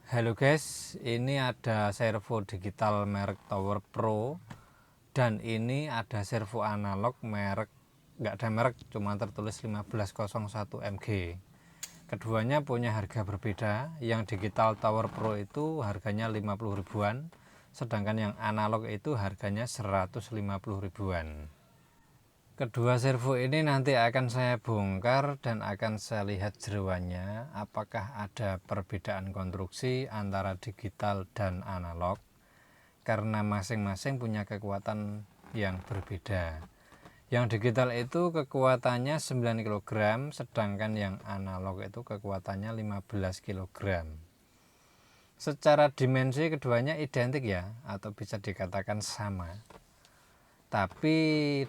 Halo guys, ini ada servo digital merek Tower Pro dan ini ada servo analog merek nggak ada merek, cuma tertulis 1501 mg. Keduanya punya harga berbeda. Yang digital Tower Pro itu harganya 50 ribuan, sedangkan yang analog itu harganya 150 ribuan. Kedua servo ini nanti akan saya bongkar dan akan saya lihat jeroannya apakah ada perbedaan konstruksi antara digital dan analog, karena masing-masing punya kekuatan yang berbeda. Yang digital itu kekuatannya 9 kg, sedangkan yang analog itu kekuatannya 15 kg. Secara dimensi keduanya identik ya, atau bisa dikatakan sama, tapi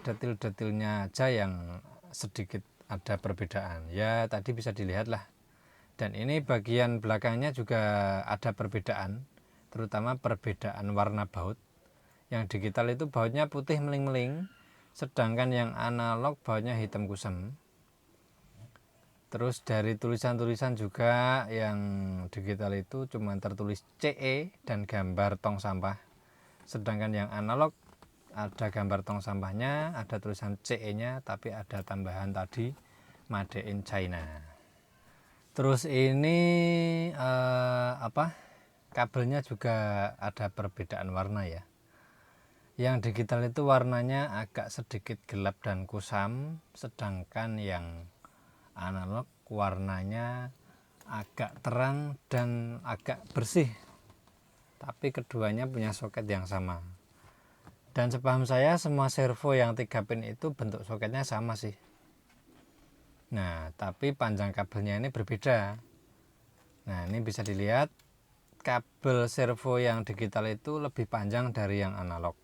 detil-detilnya aja yang sedikit ada perbedaan ya. Tadi bisa dilihat lah. Dan ini bagian belakangnya juga ada perbedaan, terutama perbedaan warna baut. Yang digital itu bautnya putih meling-meling, sedangkan yang analog bautnya hitam kusam. Terus dari tulisan-tulisan juga yang digital itu cuma tertulis CE dan gambar tong sampah, sedangkan yang analog ada gambar tong sampahnya, ada tulisan CE-nya, tapi ada tambahan tadi Made in China. Terus ini kabelnya juga ada perbedaan warna ya. Yang digital itu warnanya agak sedikit gelap dan kusam, sedangkan yang analog warnanya agak terang dan agak bersih. Tapi keduanya punya soket yang sama. Dan sepaham saya semua servo yang 3 pin itu bentuk soketnya sama sih. Nah, tapi panjang kabelnya ini berbeda. Nah, ini bisa dilihat kabel servo yang digital itu lebih panjang dari yang analog.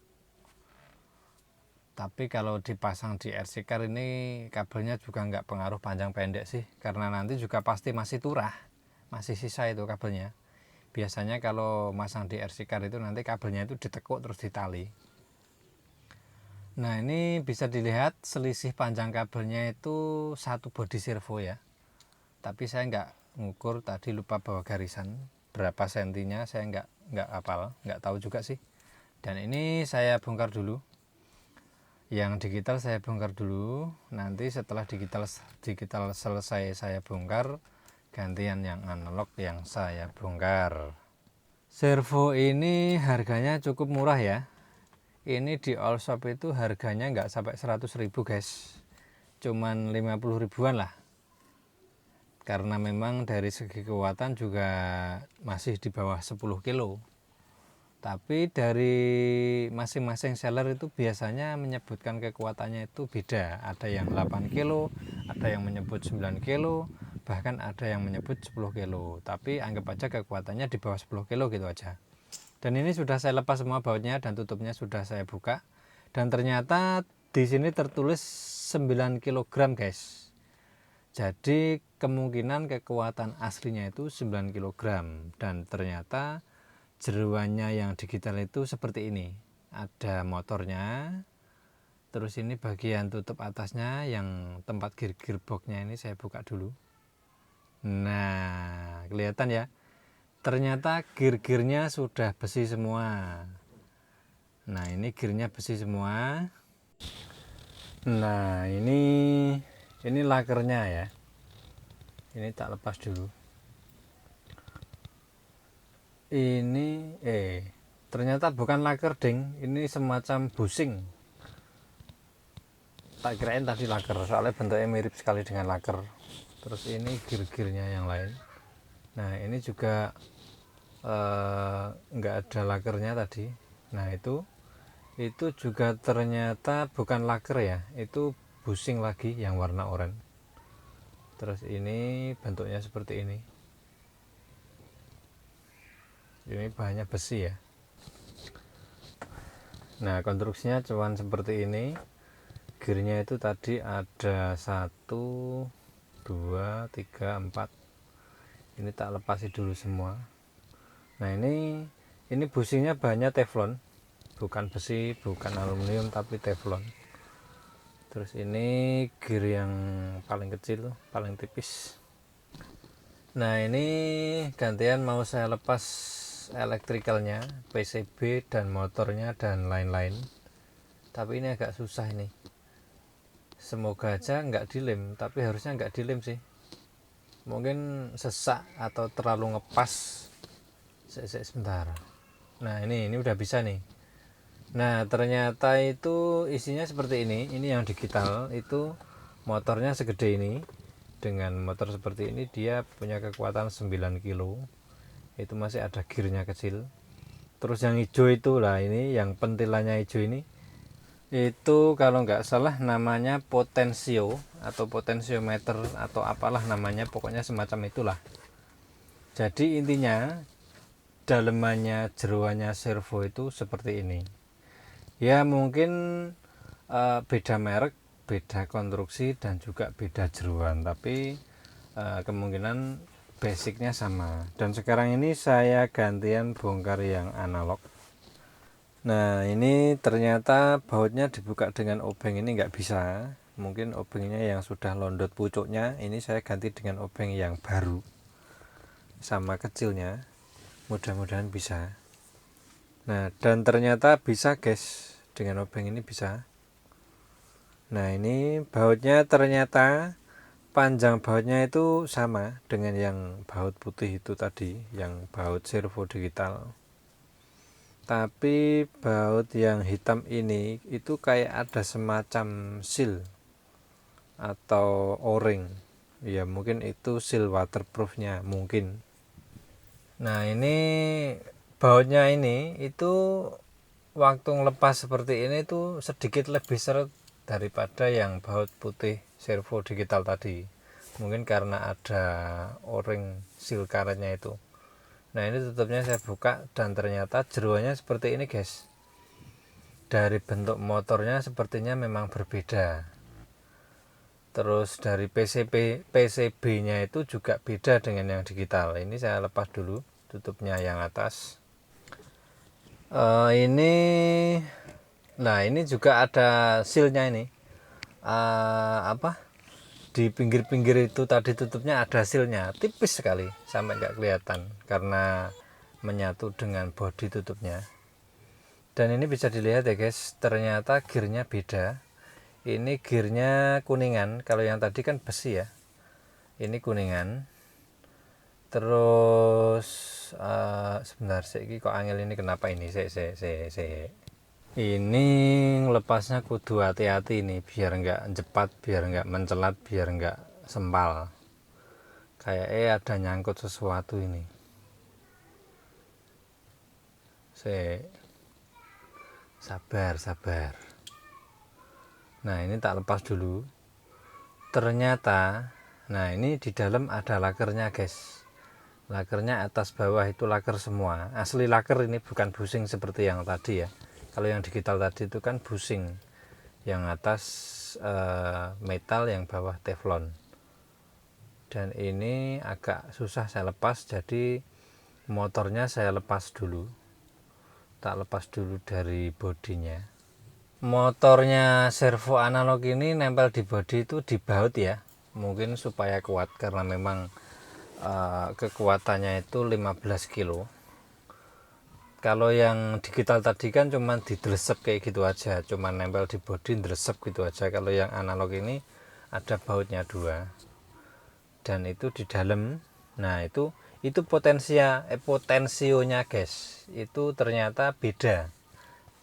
Tapi kalau dipasang di RC car ini kabelnya juga nggak pengaruh panjang pendek sih, karena nanti juga pasti masih turah, masih sisa itu kabelnya. Biasanya kalau masang di RC car itu nanti kabelnya itu ditekuk terus ditali. Nah, ini bisa dilihat selisih panjang kabelnya itu satu bodi servo ya. Tapi saya nggak ngukur, tadi lupa bawa garisan berapa sentinya, saya nggak hafal, nggak tahu juga sih. Dan ini saya bongkar dulu. Yang digital saya bongkar dulu. Nanti setelah digital selesai saya bongkar, gantian yang analog yang saya bongkar. Servo ini harganya cukup murah ya. Ini di all shop itu harganya nggak sampai 100 ribu guys, cuman 50 ribuan lah, karena memang dari segi kekuatan juga masih di bawah 10 kilo. Tapi dari masing-masing seller itu biasanya menyebutkan kekuatannya itu beda, ada yang 8 kilo, ada yang menyebut 9 kilo, bahkan ada yang menyebut 10 kilo. Tapi anggap aja kekuatannya di bawah 10 kilo gitu aja. Dan ini sudah saya lepas semua bautnya dan tutupnya sudah saya buka. Dan ternyata di sini tertulis 9 kg guys. Jadi kemungkinan kekuatan aslinya itu 9 kg. Dan ternyata jeruannya yang digital itu seperti ini. Ada motornya. Terus ini bagian tutup atasnya yang tempat gearboxnya ini saya buka dulu. Nah, kelihatan ya. Ternyata gear-gearnya sudah besi semua. Nah, ini gearnya besi semua. Nah, ini lakernya ya. Ini tak lepas dulu. Ini ternyata bukan laker ding, ini semacam bushing. Tak kirain tadi laker, soalnya bentuknya mirip sekali dengan laker. Terus ini gear-gearnya yang lain. Nah, ini juga nggak ada lakernya tadi. Nah, itu juga ternyata bukan laker ya, itu bushing lagi yang warna oranye. Terus ini bentuknya seperti ini bahannya besi ya. Nah, konstruksinya cuman seperti ini. Gearnya itu tadi ada 1 2 3 4. Ini tak lepasi dulu semua. Nah, ini bushingnya bahannya teflon, bukan besi, bukan aluminium, tapi teflon. Terus ini gear yang paling kecil, paling tipis. Nah ini gantian mau saya lepas elektrikalnya, PCB dan motornya dan lain-lain. Tapi ini agak susah ini. Semoga aja nggak dilem, tapi harusnya nggak dilem sih. Mungkin sesak atau terlalu ngepas. Sebentar. Nah ini udah bisa nih. Nah ternyata itu isinya seperti ini. Ini yang digital itu motornya segede ini. Dengan motor seperti ini dia punya kekuatan 9 kilo. Itu masih ada gearnya kecil. Terus yang hijau itu lah, ini yang pentilannya hijau ini, itu kalau nggak salah namanya potensio atau potensiometer atau apalah namanya, pokoknya semacam itulah. Jadi intinya dalemannya jeroannya servo itu seperti ini ya. Mungkin beda merek, beda konstruksi, dan juga beda jeroan, tapi kemungkinan basicnya sama. Dan sekarang ini saya gantian bongkar yang analog. Nah ini ternyata bautnya dibuka dengan obeng ini nggak bisa. Mungkin obengnya yang sudah londot pucuknya, ini saya ganti dengan obeng yang baru sama kecilnya, mudah-mudahan bisa. Nah dan ternyata bisa guys, dengan obeng ini bisa. Nah ini bautnya ternyata panjang bautnya itu sama dengan yang baut putih itu tadi, yang baut servo digital. Tapi baut yang hitam ini itu kayak ada semacam seal atau o-ring ya, mungkin itu seal waterproofnya mungkin. Nah ini bautnya ini itu waktu ngelepas seperti ini tuh sedikit lebih seret daripada yang baut putih servo digital tadi, mungkin karena ada o-ring seal karetnya itu. Nah ini tutupnya saya buka dan ternyata jeroannya seperti ini guys. Dari bentuk motornya sepertinya memang berbeda. Terus dari PCB-nya itu juga beda dengan yang digital. Ini saya lepas dulu tutupnya yang atas. Ini, nah ini juga ada sealnya ini. Apa? Di pinggir-pinggir itu tadi tutupnya ada sealnya, tipis sekali sampai nggak kelihatan karena menyatu dengan bodi tutupnya. Dan ini bisa dilihat ya guys, ternyata gearnya beda. Ini gearnya kuningan, kalau yang tadi kan besi ya, ini kuningan. Terus sebentar sih, kok angel ini kenapa ini ini ngelepasnya kudu hati-hati nih, biar nggak cepat, biar nggak mencelat, biar nggak sempal. Kayak ada nyangkut sesuatu ini. Sabar. Nah ini tak lepas dulu. Ternyata, nah ini di dalam ada lakernya guys. Lakernya atas bawah itu laker semua. Asli laker ini, bukan busing seperti yang tadi ya. Kalau yang digital tadi itu kan busing, yang atas metal, yang bawah teflon. Dan ini agak susah saya lepas, jadi motornya saya lepas dulu. Tak lepas dulu dari bodinya. Motornya servo analog ini nempel di bodi itu di baut ya, mungkin supaya kuat karena memang kekuatannya itu 15 kilo. Kalau yang digital tadi kan cuma didresep kayak gitu aja, cuma nempel di bodi dresep gitu aja. Kalau yang analog ini ada bautnya dua dan itu di dalam. Nah itu potensionya guys, itu ternyata beda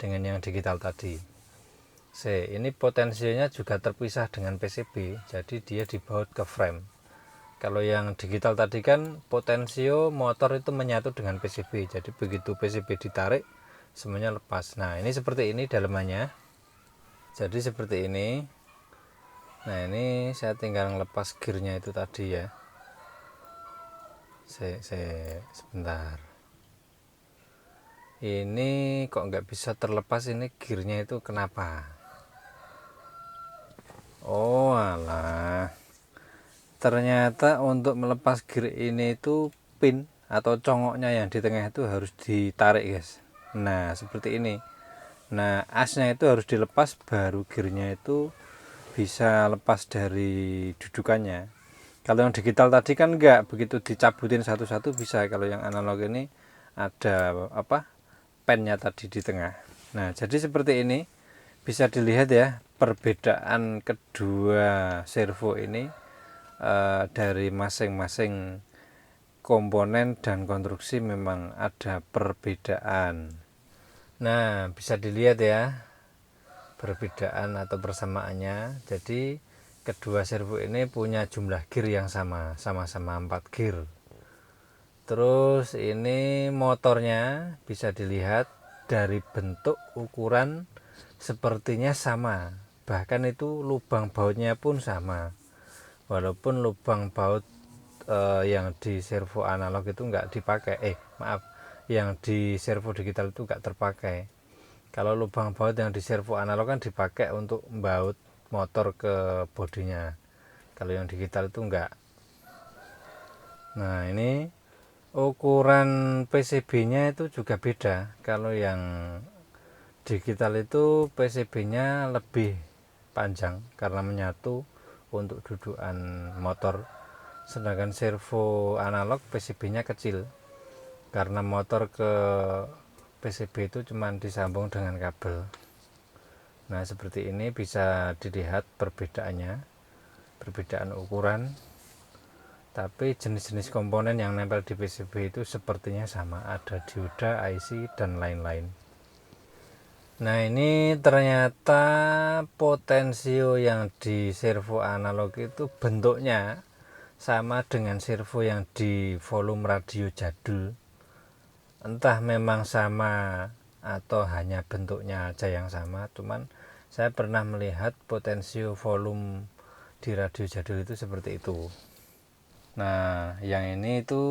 dengan yang digital tadi. Ini potensinya juga terpisah dengan PCB, jadi dia dibaut ke frame. Kalau yang digital tadi kan potensio motor itu menyatu dengan PCB, jadi begitu PCB ditarik semuanya lepas. Nah ini seperti ini dalemannya, jadi seperti ini. Nah ini saya tinggal ngelepas gearnya itu tadi ya. Sebentar, ini kok nggak bisa terlepas, ini gearnya itu kenapa? Oh alah, ternyata untuk melepas gear ini itu pin atau congoknya yang di tengah itu harus ditarik guys. Nah seperti ini. Nah asnya itu harus dilepas baru gearnya itu bisa lepas dari dudukannya. Kalau yang digital tadi kan enggak, begitu dicabutin satu-satu bisa. Kalau yang analog ini ada apa, pennya tadi di tengah. Nah, jadi seperti ini bisa dilihat ya perbedaan kedua servo ini dari masing-masing komponen dan konstruksi memang ada perbedaan. Nah, bisa dilihat ya perbedaan atau persamaannya. Jadi kedua servo ini punya jumlah gear yang sama, sama-sama 4 gear. Terus ini motornya bisa dilihat dari bentuk ukuran sepertinya sama, bahkan itu lubang bautnya pun sama, walaupun lubang baut yang di servo analog itu enggak dipakai, maaf, yang di servo digital itu enggak terpakai. Kalau lubang baut yang di servo analog kan dipakai untuk baut motor ke bodinya, kalau yang digital itu enggak. Nah, ini ukuran PCB-nya itu juga beda. Kalau yang digital itu PCB-nya lebih panjang karena menyatu untuk dudukan motor, sedangkan servo analog PCB-nya kecil karena motor ke PCB itu cuma disambung dengan kabel. Nah, seperti ini bisa dilihat perbedaannya, perbedaan ukuran, tapi jenis-jenis komponen yang nempel di PCB itu sepertinya sama, ada dioda, IC, dan lain-lain. Nah, ini ternyata potensio yang di servo analog itu bentuknya sama dengan servo yang di volume radio jadul. Entah memang sama atau hanya bentuknya aja yang sama, cuman saya pernah melihat potensio volume di radio jadul itu seperti itu. Nah, yang ini itu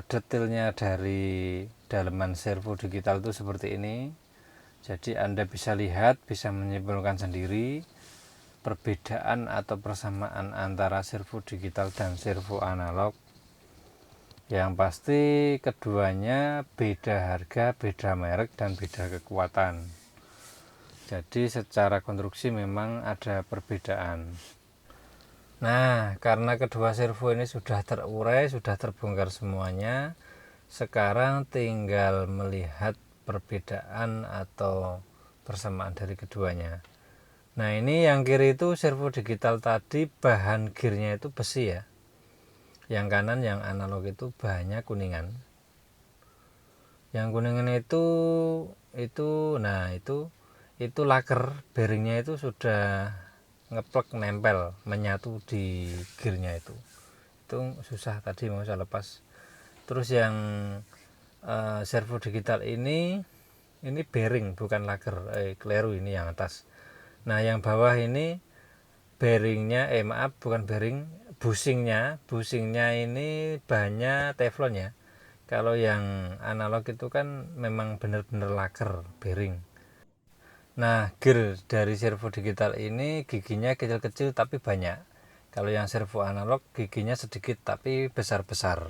detailnya dari daleman servo digital itu seperti ini. Jadi Anda bisa lihat, bisa menyimpulkan sendiri perbedaan atau persamaan antara servo digital dan servo analog. Yang pasti keduanya beda harga, beda merek, dan beda kekuatan. Jadi secara konstruksi memang ada perbedaan. Nah, karena kedua servo ini sudah terurai, sudah terbongkar semuanya, sekarang tinggal melihat perbedaan atau persamaan dari keduanya. Nah, ini yang kiri itu servo digital tadi bahan gearnya itu besi ya. Yang kanan yang analog itu bahannya kuningan. Yang kuningan itu laker bearingnya itu sudah ngeplek nempel menyatu di gearnya itu susah tadi mau saya lepas. Terus yang servo digital ini bearing bukan laker, keliru, ini yang atas. Nah, yang bawah ini bearingnya bukan bearing, bushingnya ini bahannya teflon ya. Kalau yang analog itu kan memang benar-benar laker bearing. Nah, gear dari servo digital ini giginya kecil-kecil tapi banyak. Kalau yang servo analog giginya sedikit tapi besar-besar.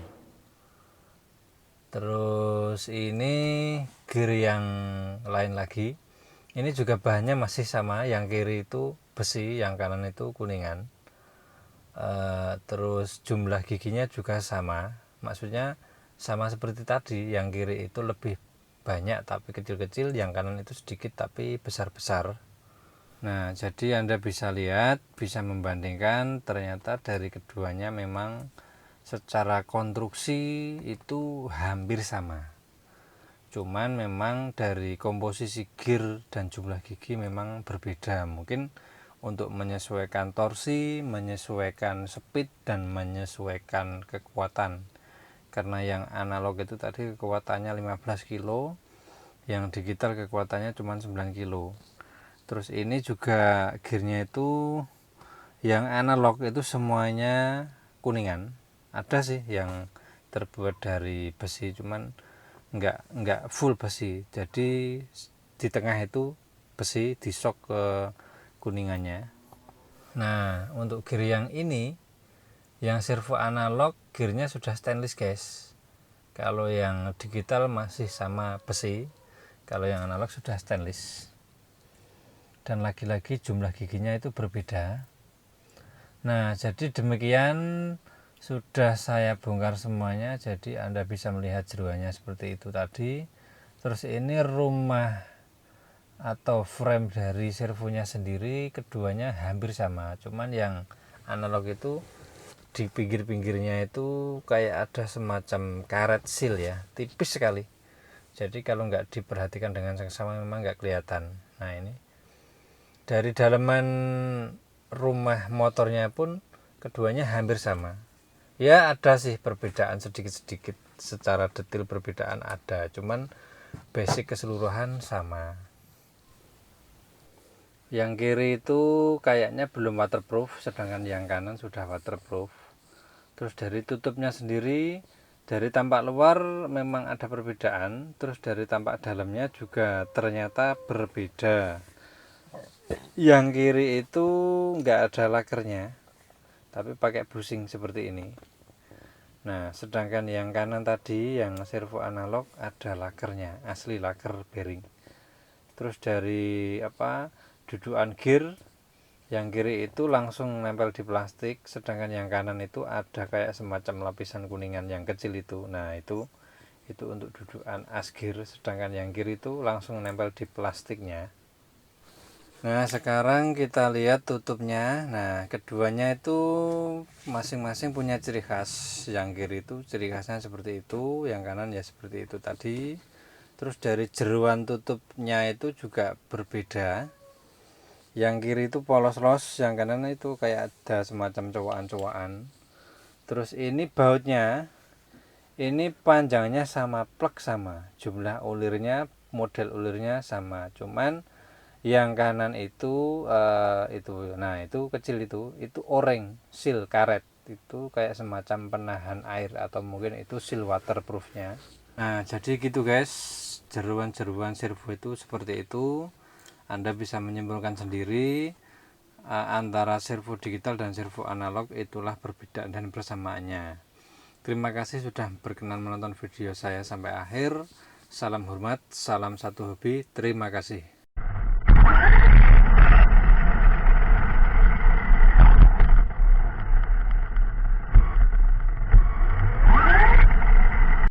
Terus ini gear yang lain lagi. Ini juga bahannya masih sama, yang kiri itu besi, yang kanan itu kuningan. Terus jumlah giginya juga sama, maksudnya sama seperti tadi, yang kiri itu lebih banyak tapi kecil-kecil, yang kanan itu sedikit tapi besar-besar. Nah, jadi Anda bisa lihat, bisa membandingkan, ternyata dari keduanya memang secara konstruksi itu hampir sama. Cuman memang dari komposisi gear dan jumlah gigi memang berbeda. Mungkin untuk menyesuaikan torsi, menyesuaikan speed, dan menyesuaikan kekuatan. Karena yang analog itu tadi kekuatannya 15 kilo, yang digital kekuatannya cuma 9 kilo. Terus ini juga gearnya itu yang analog itu semuanya kuningan. Ada sih yang terbuat dari besi, cuman enggak full besi. Jadi di tengah itu besi disok ke kuningannya. Nah, untuk gear yang ini, yang servo analog gearnya sudah stainless guys. Kalau yang digital masih sama besi, kalau yang analog sudah stainless. Dan lagi-lagi jumlah giginya itu berbeda. Nah, jadi demikian sudah saya bongkar semuanya, jadi Anda bisa melihat jeroannya seperti itu tadi. Terus ini rumah atau frame dari servonya sendiri, keduanya hampir sama, cuman yang analog itu di pinggir-pinggirnya itu kayak ada semacam karet seal ya, tipis sekali. Jadi kalau nggak diperhatikan dengan seksama memang nggak kelihatan. Nah, ini dari dalaman rumah motornya pun keduanya hampir sama. Ya ada sih perbedaan sedikit-sedikit, secara detail perbedaan ada, cuman basic keseluruhan sama. Yang kiri itu kayaknya belum waterproof, sedangkan yang kanan sudah waterproof. Terus dari tutupnya sendiri, dari tampak luar memang ada perbedaan, terus dari tampak dalamnya juga ternyata berbeda. Yang kiri itu nggak ada lakernya, tapi pakai bushing seperti ini. Nah, sedangkan yang kanan tadi yang servo analog ada lakernya, asli laker bearing. Terus dari dudukan gear yang kiri itu langsung nempel di plastik, sedangkan yang kanan itu ada kayak semacam lapisan kuningan yang kecil itu. Nah, itu untuk dudukan as gear, sedangkan yang kiri itu langsung nempel di plastiknya. Nah, sekarang kita lihat tutupnya. Nah, keduanya itu masing-masing punya ciri khas. Yang kiri itu ciri khasnya seperti itu, yang kanan ya seperti itu tadi. Terus dari jeruan tutupnya itu juga berbeda. Yang kiri itu polos-los, yang kanan itu kayak ada semacam cowakan-cowakan. Terus ini bautnya, ini panjangnya sama, plek sama, jumlah ulirnya, model ulirnya sama, cuman yang kanan itu nah itu kecil, itu oreng seal karet, itu kayak semacam penahan air atau mungkin itu seal waterproofnya. Nah, jadi gitu guys, jeruan-jeruan servo itu seperti itu. Anda bisa menyimpulkan sendiri antara servo digital dan servo analog itulah perbedaan dan persamaannya. Terima kasih sudah berkenan menonton video saya sampai akhir. Salam hormat, salam satu hobi, terima kasih.